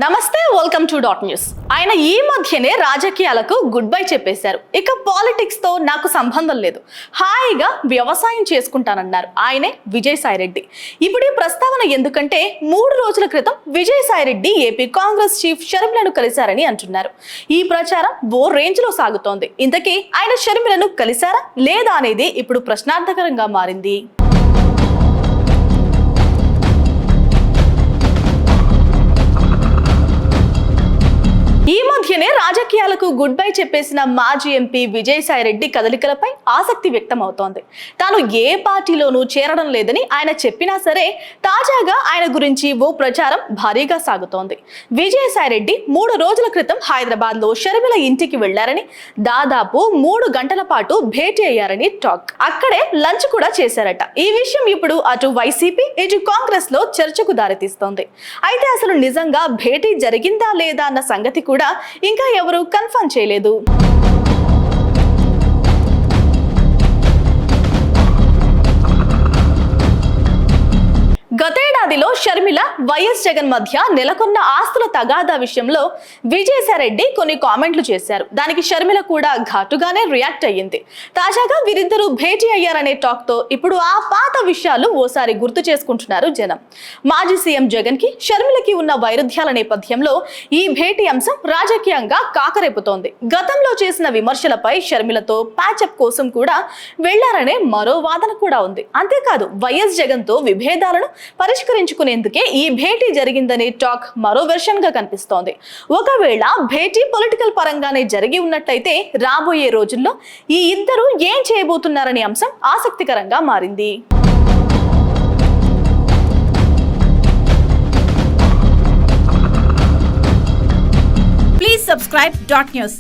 నమస్తే, welcome to dot news. ఆయన ఈ మధ్యనే రాజకీయాలకు గుడ్ బై చెప్పేశారు. ఇక పాలిటిక్స్ తో నాకు సంబంధం లేదు, హాయిగా వ్యవసాయం చేసుకుంటానన్నారు ఆయనే విజయసాయిరెడ్డి. ఇప్పుడు ఈ ప్రస్తావన ఎందుకంటే 3 రోజుల క్రితం విజయసాయిరెడ్డి ఏపీ కాంగ్రెస్ చీఫ్ షర్మిలను కలిశారని అంటున్నారు. ఈ ప్రచారం ఓ రేంజ్ లో సాగుతోంది. ఇంతకీ ఆయన షర్మిలను కలిశారా లేదా అనేది ఇప్పుడు ప్రశ్నార్థకరంగా మారింది. ఈ మధ్యనే రాజకీయాలకు గుడ్ బై చెప్పేసిన మాజీ ఎంపీ విజయసాయిరెడ్డి కదలికలపై ఆసక్తి వ్యక్తమవుతోంది. తాను ఏ పార్టీలోనూ చేరడం లేదని ఆయన చెప్పినా సరే తాజాగా ఆయన గురించి ఓ ప్రచారం భారీగా సాగుతోంది. విజయసాయిరెడ్డి 3 రోజుల క్రితం హైదరాబాద్ లో షర్మిల ఇంటికి వెళ్లారని, దాదాపు 3 గంటల పాటు భేటీ అయ్యారని టాక్. అక్కడే లంచ్ కూడా చేశారట. ఈ విషయం ఇప్పుడు అటు వైసీపీ ఇటు కాంగ్రెస్ లో చర్చకు దారితీస్తోంది. అయితే అసలు నిజంగా భేటీ జరిగిందా లేదా అన్న సంగతి కూడా ఇంకా ఎవరు కన్ఫర్మ్ చేయలేదు. గతేడాదిలో షర్మిల వైఎస్ జగన్ మధ్య నెలకొన్న ఆస్తుల తగాదా విషయంలో విజయసాయిరెడ్డి కొన్ని కామెంట్లు చేశారు. దానికి షర్మిల కూడా ఘాటుగానే రియాక్ట్ అయ్యింది. తాజాగా వీరిద్దరూ భేటీ అయ్యారనే టాక్ తో ఇప్పుడు ఆ పాత విషయాలు ఓసారి గుర్తు చేసుకుంటున్నారు జనం. మాజీ సీఎం జగన్ కి షర్మిలకి ఉన్న వైరుధ్యాల నేపథ్యంలో ఈ భేటీ అంశం రాజకీయంగా కాకరేపుతోంది. గతంలో చేసిన విమర్శలపై షర్మిలతో ప్యాచప్ కోసం కూడా వెళ్లారనే మరో వాదన కూడా ఉంది. అంతేకాదు వైఎస్ జగన్ తో విభేదాలను పరిష్కరించుకునేందుకే ఈ భేటీ జరిగిందనే టాక్ మరో వెర్షన్ గా కనిపిస్తోంది. ఒకవేళ భేటీ పొలిటికల్ పరంగానే జరిగి ఉన్నట్లయితే రాబోయే రోజుల్లో ఈ ఇద్దరు ఏం చేయబోతున్నారనే అంశం ఆసక్తికరంగా మారింది. Please subscribe Dot News.